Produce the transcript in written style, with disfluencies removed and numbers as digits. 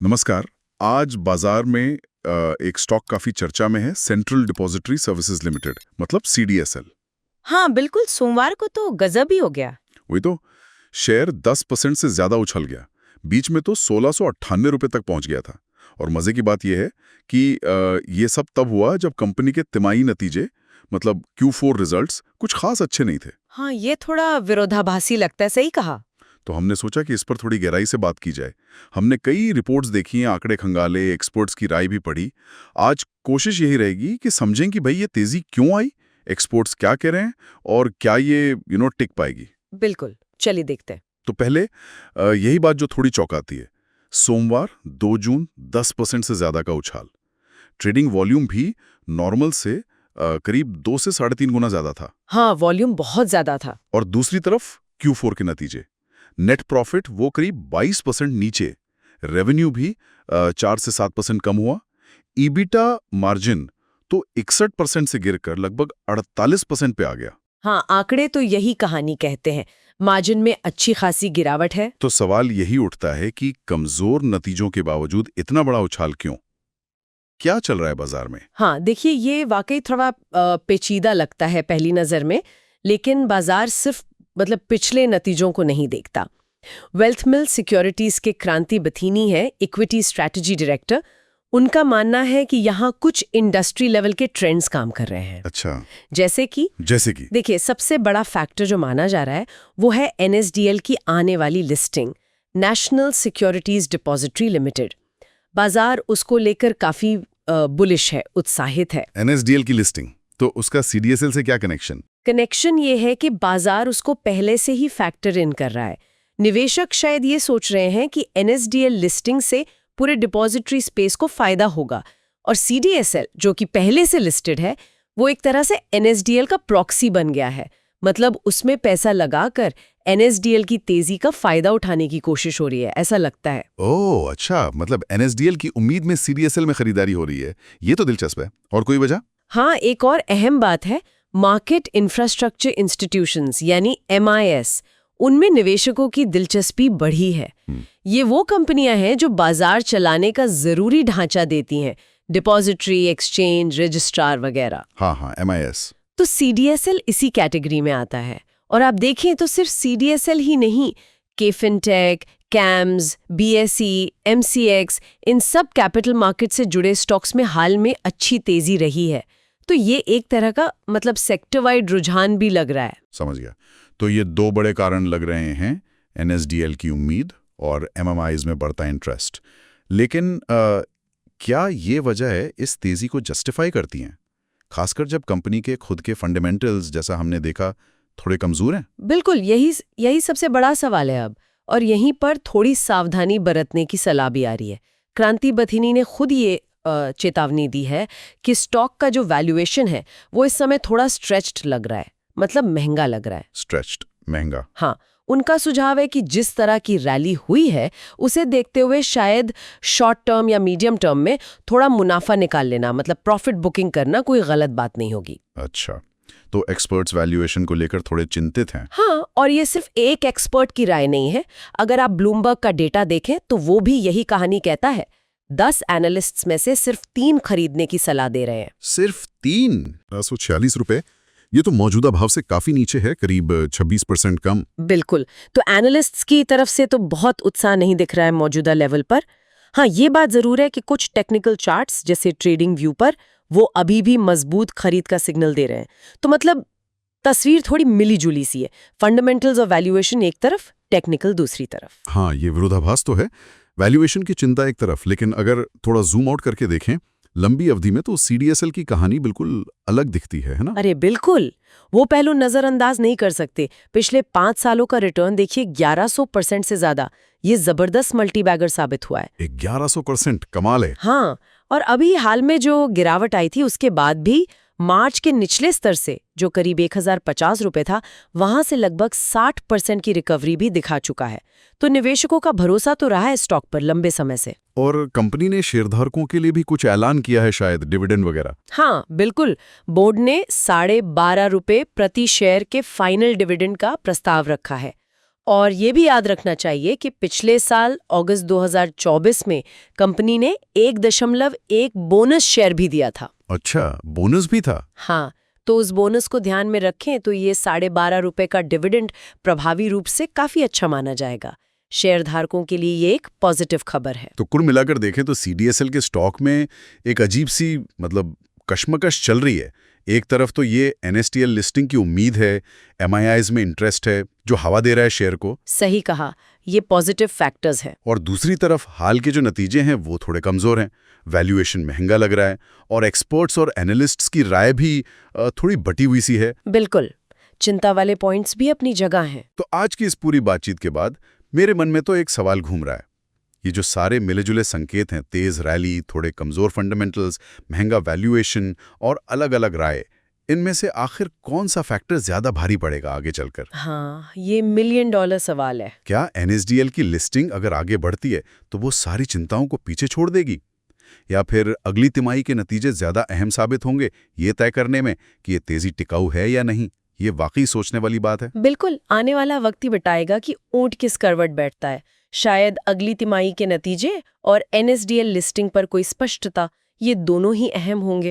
नमस्कार। आज बाजार में एक स्टॉक काफी चर्चा में है, सेंट्रल डिपॉजिटरी सर्विसेज लिमिटेड, मतलब सीडीएसएल। हाँ बिल्कुल, सोमवार को तो गजब ही हो गया। वही तो, शेयर 10% से ज्यादा उछल गया। बीच में तो 1698 रुपए तक पहुंच गया था। और मजे की बात यह है कि ये सब तब हुआ जब कंपनी के तिमाही नतीजे, मतलब Q4 रिजल्ट्स कुछ खास अच्छे नहीं थे। हाँ, ये थोड़ा विरोधाभासी लगता है, सही कहा। तो हमने सोचा कि इस पर थोड़ी गहराई से बात की जाए। हमने कई रिपोर्ट्स देखी हैं, आंकड़े खंगाले, एक्सपर्ट्स की राय भी पढ़ी। आज कोशिश यही रहेगी कि समझें कि भाई ये तेजी क्यों आई, एक्सपर्ट्स क्या कह रहे हैं और क्या ये टिक पाएगी। बिल्कुल, चलिए देखते हैं। तो पहले यही बात जो थोड़ी चौंकाती है, सोमवार 2 जून 10% से ज्यादा का उछाल। ट्रेडिंग वॉल्यूम भी नॉर्मल से करीब 2 से 3.5 गुना ज्यादा था। हाँ, वॉल्यूम बहुत ज्यादा था। और दूसरी तरफ Q4 के नतीजे, नेट प्रॉफिट वो करीब 22% नीचे, रेवेन्यू भी 4 से 7% कम हुआ, ईबिटा मार्जिन तो 61% से गिरकर लगभग 48% पे आ गया। हाँ, आंकड़े तो यही कहानी कहते हैं, मार्जिन में अच्छी खासी गिरावट है। तो सवाल यही उठता है कि कमजोर नतीजों के बावजूद इतना बड़ा उछाल क्यों? क्या चल रहा है बाजार में? हाँ देखिए, ये वाकई थोड़ा पेचीदा लगता है पहली नजर में, लेकिन बाजार सिर्फ पिछले नतीजों को नहीं देखता। वेल्थ मिल सिक्योरिटीज के क्रांति बथीनी है, इक्विटी स्ट्रैटेजी डायरेक्टर। उनका मानना है कि यहाँ कुछ इंडस्ट्री लेवल के ट्रेंड्स काम कर रहे हैं। अच्छा, जैसे कि देखिए, सबसे बड़ा फैक्टर जो माना जा रहा है वो है एनएसडीएल की आने वाली listing, national securities depository limited. बाजार उसको लेकर काफी बुलिश है, उत्साहित है। एनएसडीएल की लिस्टिंग, तो उसका सीडीएसएल से क्या कनेक्शन? कनेक्शन ये है कि बाजार उसको पहले से ही फैक्टर इन कर रहा है। निवेशक शायद ये सोच रहे हैं कि एनएसडीएल लिस्टिंग से पूरे डिपॉजिटरी स्पेस को फायदा होगा, और सीडीएसएल जो कि पहले से लिस्टेड है, वो एक तरह से एनएसडीएल का प्रॉक्सी बन गया है। मतलब उसमें पैसा लगाकर एनएसडीएल की तेजी का फायदा उठाने की कोशिश हो रही है, ऐसा लगता है। ओह अच्छा, मतलब एनएसडीएल की उम्मीद में सीडीएसएल में खरीदारी हो रही है। ये तो दिलचस्प है। और कोई वजह? हाँ, एक और अहम बात है, मार्केट इंफ्रास्ट्रक्चर इंस्टीट्यूशंस यानी MIS, उनमें निवेशकों की दिलचस्पी बढ़ी है। ये वो कंपनियां हैं जो बाजार चलाने का जरूरी ढांचा देती हैं, डिपॉजिटरी, एक्सचेंज, रजिस्ट्रार वगैरह। हाँ, MIS। तो सीडीएसएल इसी कैटेगरी में आता है। और आप देखें तो सिर्फ सीडीएसएल ही नहीं, केफिनटेक, कैम्स, बीएसई, MCX, इन सब कैपिटल मार्केट से जुड़े स्टॉक्स में हाल में अच्छी तेजी रही है। तो ये एक तरह का सेक्टर वाइड रुझान भी लग रहा है। समझ गया। तो ये 2 बड़े कारण लग रहे हैं, एनएसडीएल की उम्मीद और एमएमआईज में बढ़ता इंटरेस्ट। लेकिन क्या ये वजह है इस तेजी को जस्टिफाई करती हैं, खासकर जब कंपनी के खुद के फंडामेंटल्स, जैसा हमने देखा, थोड़े कमजोर हैं? बिल्कुल, यही सबसे बड़ा सवाल है अब, और यहीं पर थोड़ी सावधानी बरतने की सलाह भी आ रही है। क्रांति बथीनी ने खुद ये चेतावनी दी है कि स्टॉक का जो वैल्यूएशन है वो इस समय थोड़ा स्ट्रेच्ड लग रहा है, महंगा लग रहा है। स्ट्रेच्ड, महंगा। हाँ, उनका सुझाव है कि जिस तरह की रैली हुई है उसे देखते हुए शायद शॉर्ट टर्म या मीडियम टर्म में थोड़ा मुनाफा निकाल लेना, प्रॉफिट बुकिंग करना कोई गलत बात नहीं होगी। अच्छा, तो एक्सपर्ट्स वैल्यूएशन को लेकर थोड़े चिंतित हैं। हाँ, और ये सिर्फ एक एक्सपर्ट की राय नहीं है। अगर आप ब्लूमबर्ग का डेटा देखें तो वो भी यही कहानी कहता है। 10 एनालिस्ट्स में से सिर्फ 3 खरीदने की सलाह दे रहे हैं। सिर्फ 3? 146 रुपए, ये तो मौजूदा भाव से काफी नीचे है, करीब 26% कम। बिल्कुल, तो एनालिस्ट्स की तरफ से तो बहुत उत्साह नहीं दिख रहा है मौजूदा लेवल पर। हाँ, ये बात जरूर है कि कुछ टेक्निकल चार्ट्स जैसे ट्रेडिंग व्यू पर वो अभी भी मजबूत खरीद का सिग्नल दे रहे हैं। तो तस्वीर थोड़ी मिली जुली सी है, फंडामेंटल्स और वैल्यूएशन एक तरफ, टेक्निकल दूसरी तरफ। हाँ, ये विरोधाभास तो है। वैल्यूएशन की चिंता एक तरफ, लेकिन अगर थोड़ा जूम आउट करके देखें लंबी अवधि में, तो सीडीएसएल की कहानी बिल्कुल अलग दिखती है ना? अरे बिल्कुल, वो पहलू नजरअंदाज नहीं कर सकते। पिछले 5 सालों का रिटर्न देखिए, 1100% से ज्यादा। ये जबरदस्त मल्टीबैगर साबित हुआ है। 1100%, कमाल है। हाँ, और अभी हाल में जो गिरावट आई थी उसके बाद भी मार्च के निचले स्तर से, जो करीब 1050 रुपए था, वहां से लगभग 60% की रिकवरी भी दिखा चुका है। तो निवेशकों का भरोसा तो रहा है स्टॉक पर लंबे समय से। और कंपनी ने शेयरधारकों के लिए भी कुछ ऐलान किया है, शायद डिविडेंड वगैरह। हाँ बिल्कुल, बोर्ड ने 12.5 रुपए प्रति शेयर के फाइनल डिविडेंड का प्रस्ताव रखा है। और ये भी याद रखना चाहिए कि पिछले साल अगस्त 2024 में कंपनी ने 1.1 बोनस शेयर भी दिया था। अच्छा, बोनस भी था? हाँ, तो उस बोनस को ध्यान में रखें तो ये 12.5 रुपए का डिविडेंड प्रभावी रूप से काफी अच्छा माना जाएगा। शेयरधारकों के लिए ये एक पॉजिटिव खबर है। तो कुल मिलाकर देखें तो CDSL के स्टॉक में एक अजीब सी कश्मकश चल रही है। एक तरफ तो ये NSDL लिस्टिंग की उम्मीद है, MIIs में इंटरेस्ट है जो हवा दे रहा है शेयर को। सही कहा, ये पॉजिटिव फैक्टर्स हैं। और दूसरी तरफ हाल के जो नतीजे हैं वो थोड़े कमजोर हैं, वैल्यूएशन महंगा लग रहा है और एक्सपर्ट्स और एनालिस्ट्स की राय भी थोड़ी बटी हुई सी है। बिल्कुल, चिंता वाले पॉइंट्स भी अपनी जगह हैं। तो आज की इस पूरी बातचीत के बाद मेरे मन में तो एक सवाल घूम रहा है। ये जो सारे मिले-जुले संकेत हैं, तेज रैली, थोड़े कमजोर फंडामेंटल्स, महंगा वैल्यूएशन और अलग-अलग राय, इनमें से आखिर कौन सा फैक्टर ज्यादा भारी पड़ेगा आगे चलकर? हाँ, ये $1 मिलियन सवाल है। क्या NSDL की लिस्टिंग अगर आगे बढ़ती है तो वो सारी चिंताओं को पीछे छोड़ देगी, या फिर अगली तिमाही के नतीजे ज्यादा अहम साबित होंगे ये तय करने में कि ये तेजी टिकाऊ है या नहीं? ये वाकई सोचने वाली बात है। बिल्कुल, आने वाला वक्त ही बताएगा कि ऊंट किस करवट बैठता है। शायद अगली तिमाही के नतीजे और NSDL लिस्टिंग पर कोई स्पष्टता, ये दोनों ही अहम होंगे।